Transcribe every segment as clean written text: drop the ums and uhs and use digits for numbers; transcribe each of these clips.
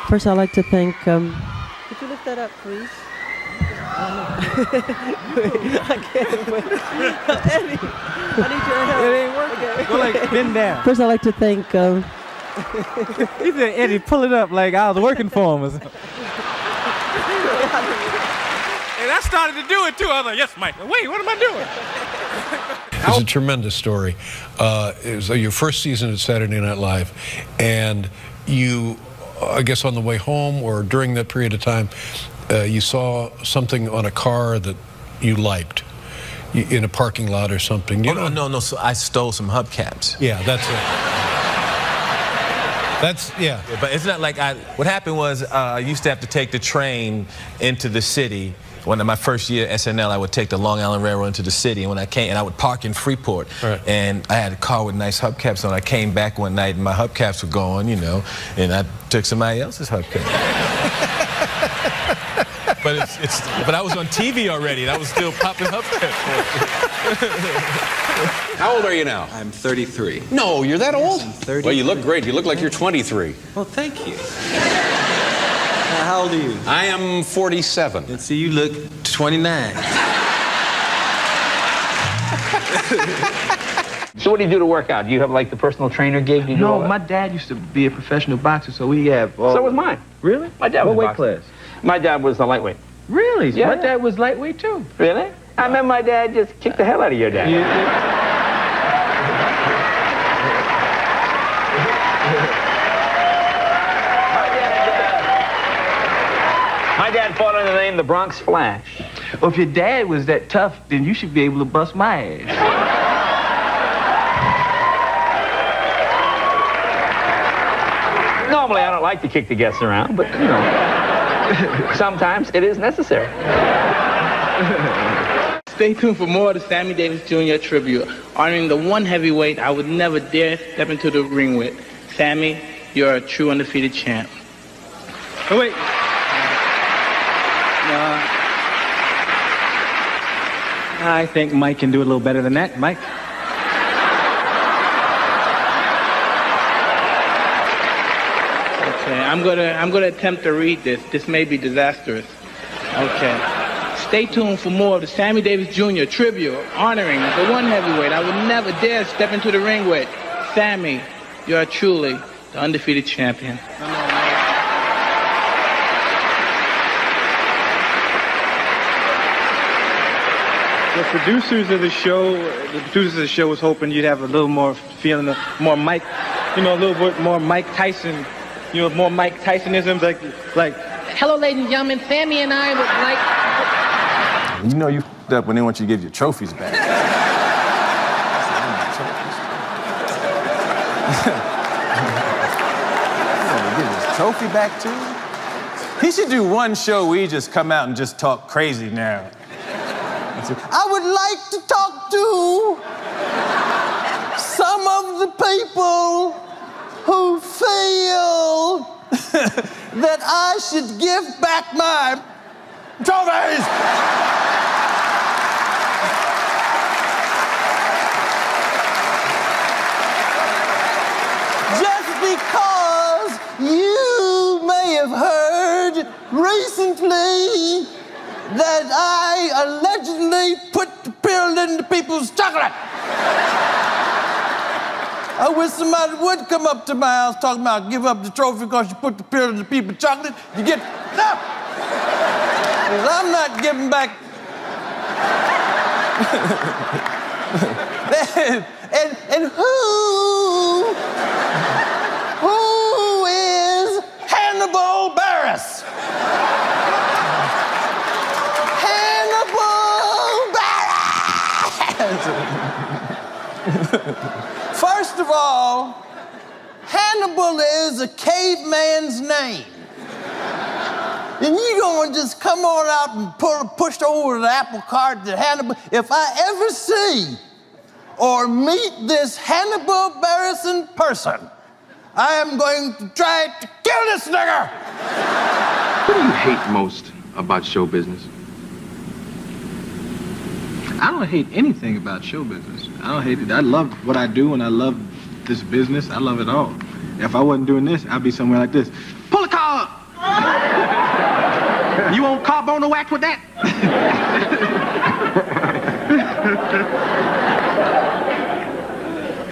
First, I'd like to thank. Could you lift that up, please? I can't wait. Eddie, I need your help. It ain't working. Okay. Go like bend down. First, I'd like to thank. He said, Eddie, pull it up like I was working for him or something. And I started to do it too. I was like, yes, Mike. Wait, what am I doing? It's a tremendous story. It was your first season at Saturday Night Live, and you, I guess on the way home or during that period of time, you saw something on a car that you liked in a parking lot or something. You know? No. So I stole some hubcaps. Yeah, that's it. Yeah. But it's not like what happened was I used to have to take the train into the city. When my first year at SNL, I would take the Long Island Railroad into the city, and when I came, and I would park in Freeport. Right. And I had a car with nice hubcaps on. I came back one night, and my hubcaps were gone, you know, and I took somebody else's hubcap. But I was on TV already, and I was still popping hubcaps. How old are you now? I'm 33. No, you're that old? I'm 33. Well, you look great. You look like you're 23. Well, thank you. How old are you? I am 47. And see, you look 29. So what do you do to work out? Do you have like the personal trainer gig? Do you do all No, that? my dad used to be a professional boxer, so we have. So was mine. Really? My dad was What a weight boxer. class? My dad was a lightweight. Really? Yeah. My dad was lightweight too. Really? I remember my dad just kicked the hell out of your dad. My dad fought under the name the Bronx Flash. Well, if your dad was that tough, then you should be able to bust my ass. Normally, I don't like to kick the guests around, but, you know, sometimes it is necessary. Stay tuned for more of the Sammy Davis Jr. tribute, honoring the one heavyweight I would never dare step into the ring with. Sammy, you're a true undefeated champ. Oh, wait. I think Mike can do a little better than that. Mike? Okay, I'm gonna attempt to read this. This may be disastrous. Okay. Stay tuned for more of the Sammy Davis Jr. tribute, honoring the one heavyweight I would never dare step into the ring with. Sammy, you are truly the undefeated champion. The producers of the show was hoping you'd have a little more feeling of more Mike, you know, a little bit more Mike Tyson, you know, more Mike Tysonisms, like. Hello, ladies and gentlemen. Sammy and I would like. You know you f***ed up when they want you to give your trophies back. Give his trophy back to him? He should do one show where he just come out and just talk crazy now. I would like to talk to some of the people who feel that I should give back my trophies. Just because you may have heard recently that I allegedly put the pill into people's chocolate. I wish somebody would come up to my house talking about give up the trophy because you put the pill into people's chocolate. You get no. Because I'm not giving back. and who is Hannibal Barris? First of all, Hannibal is a caveman's name. And you don't just come on out and push over the apple cart that Hannibal. If I ever see or meet this Hannibal Barris in person, I am going to try to kill this nigger. What do you hate most about show business? I don't hate anything about show business. I don't hate it. I love what I do, and I love this business. I love it all. If I wasn't doing this, I'd be somewhere like this. Pull the car up. You want carbona wax with that?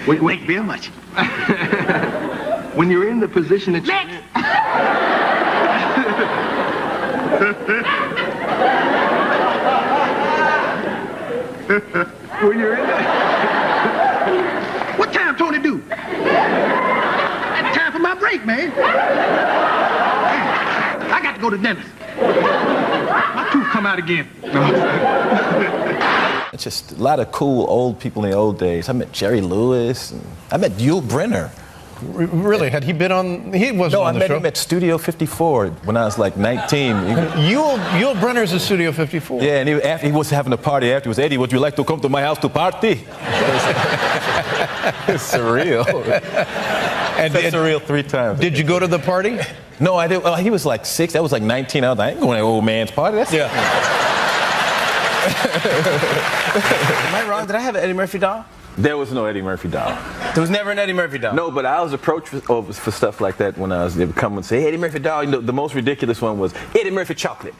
Wait, very much. When you're in the position that you're in... When you're in What time Tony do? That's time for my break, man. I got to go to dinner. My tooth come out again. It's just a lot of cool old people in the old days. I met Jerry Lewis. And I met Yul Brynner. Really? Had he been on? He wasn't on the show. No, I met him at Studio 54 when I was like 19. Yul Brynner's at Studio 54. Yeah, and he was having a party afterwards. Eddie, would you like to come to my house to party? It's surreal. And it's surreal 3 times. Did you go to the party? No, I didn't. Well, he was like 6. I was like 19. I was like, I ain't going to that old man's party. That's Am I wrong? Did I have an Eddie Murphy doll? There was no Eddie Murphy doll. There was never an Eddie Murphy doll? No, but I was approached for stuff like that when they would come and say, hey, Eddie Murphy doll. You know, the most ridiculous one was Eddie Murphy chocolate.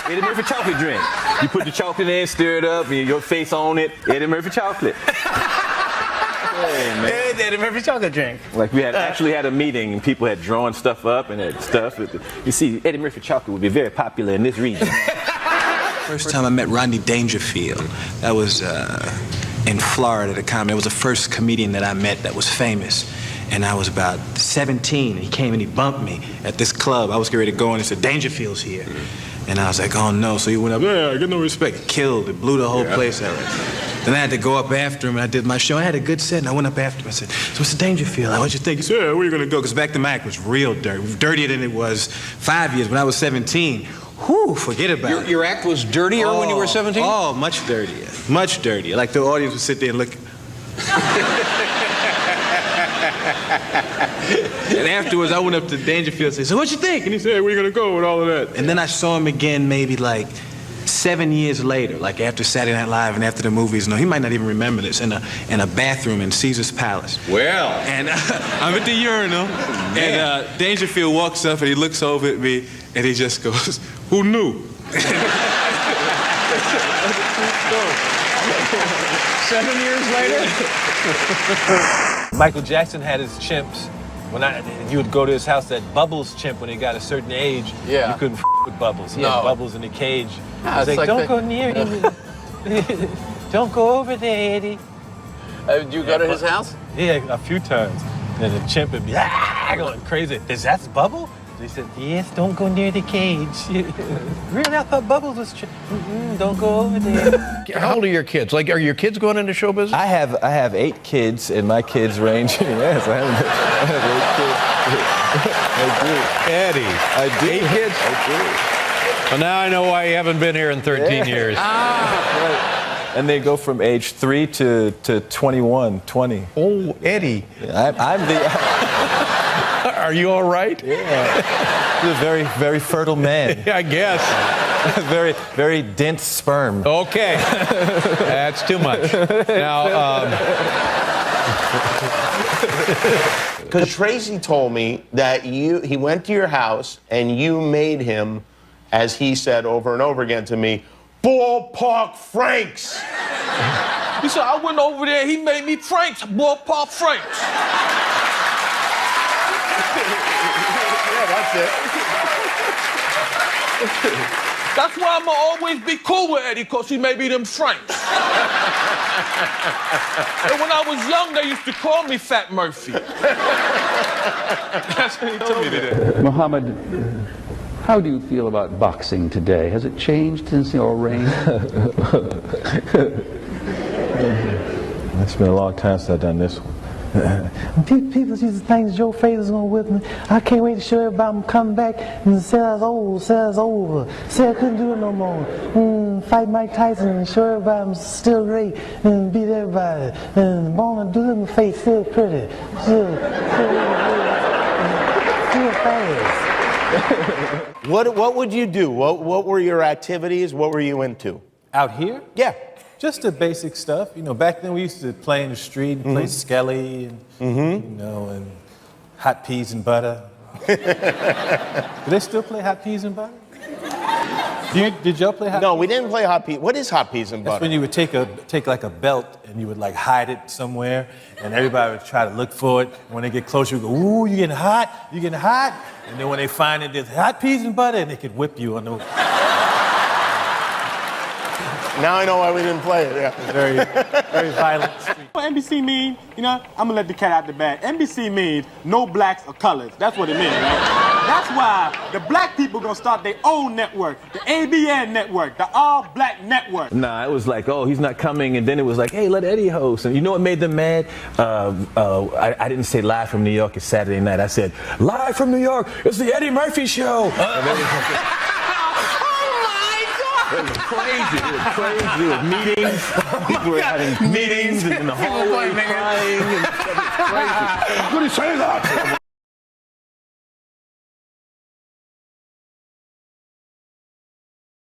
Eddie Murphy chocolate drink. You put the chocolate in, stir it up, and your face on it. Eddie Murphy chocolate. Hey, man. It's Eddie Murphy chocolate drink. Like we had actually had a meeting and people had drawn stuff up and had stuff. You see, Eddie Murphy chocolate would be very popular in this region. First time I met Rodney Dangerfield, that was in Florida at the time. It was the first comedian that I met that was famous. And I was about 17, and he came and he bumped me at this club. I was getting ready to go, and he said, Dangerfield's here. And I was like, oh no. So he went up, yeah, I get no respect. Killed it, blew the whole place out. Then I had to go up after him, and I did my show. I had a good set, and I went up after him. I said, so Mr. Dangerfield, what'd you think? He said, yeah, where you gonna go? Because back then my act was real dirty, dirtier than it was 5 years. When I was 17, whew, forget about it. Your act was dirtier when you were 17? Oh, much dirtier. Much dirtier. Like the audience would sit there and look. And afterwards, I went up to Dangerfield and said, so what you think? And he said, where you gonna go with all of that? And then I saw him again maybe like 7 years later, like after Saturday Night Live and after the movies. No, he might not even remember this, in a bathroom in Caesar's Palace. Well. And I'm at the urinal, and Dangerfield walks up and he looks over at me and he just goes, who knew? 7 years later? Michael Jackson had his chimps. You would go to his house, that Bubbles chimp, when he got a certain age, you couldn't with Bubbles. He had Bubbles in the cage. I was like, don't go near him. Don't go over there, Eddie. Did you go to his house? Yeah, a few times. And the chimp would be going crazy. Is that Bubble? He said, yes, don't go near the cage. Really? I thought Bubbles was don't go over there. How old are your kids? Like, are your kids going into show business? I have 8 kids, and my kids range. Yes, I have 8 kids. Eddie. I do. 8 kids? I do. Well, now I know why you haven't been here in 13 years. Right. And they go from age 3 to 21, 20. Oh, Eddie. I'm the... Are you all right? Yeah. He's a very, very fertile man. I guess. Very, very dense sperm. Okay. That's too much. Now, because Tracy told me that he went to your house and you made him, as he said over and over again to me, Ballpark Franks. He said, I went over there, he made me Franks, Ballpark Franks. Yeah, that's it. That's why I'ma always be cool with Eddie, because he made me them Franks. And when I was young, they used to call me Fat Murphy. That's what he told me today. Muhammad, how do you feel about boxing today? Has it changed since your reign? It's been a long time since I've done this one. People used to think Joe Fraser's going with me. I can't wait to show everybody I'm coming back and say I was old, say I was over, say I couldn't do it no more. Fight Mike Tyson and show everybody I'm still great and beat everybody. And born to do it in the face, still pretty, still fast. What would you do? What were your activities? What were you into? Out here? Yeah. Just the basic stuff. You know, back then we used to play in the street and play Skelly and, you know, and hot peas and butter. Do they still play hot peas and butter? Did y'all play hot peas? No, we didn't play hot peas. What is hot peas and butter? That's when you would take like a belt and you would like hide it somewhere and everybody would try to look for it. And when they get closer, you go, ooh, you getting hot? You getting hot? And then when they find it, there's hot peas and butter and they could whip you on the... Now I know why we didn't play it, yeah. Very, very violent. What NBC mean, you know, I'm gonna let the cat out the bag. NBC means no blacks or colors. That's what it means, right? That's why the black people gonna start their own network, the ABN network, the All Black Network. Nah, it was like, oh, he's not coming, and then it was like, hey, let Eddie host. And you know what made them mad? I didn't say live from New York, it's Saturday night. I said, live from New York, it's the Eddie Murphy Show. It was crazy. It was crazy. It was meetings. People were having meetings in the hallway crying. And it was crazy. What did he say that?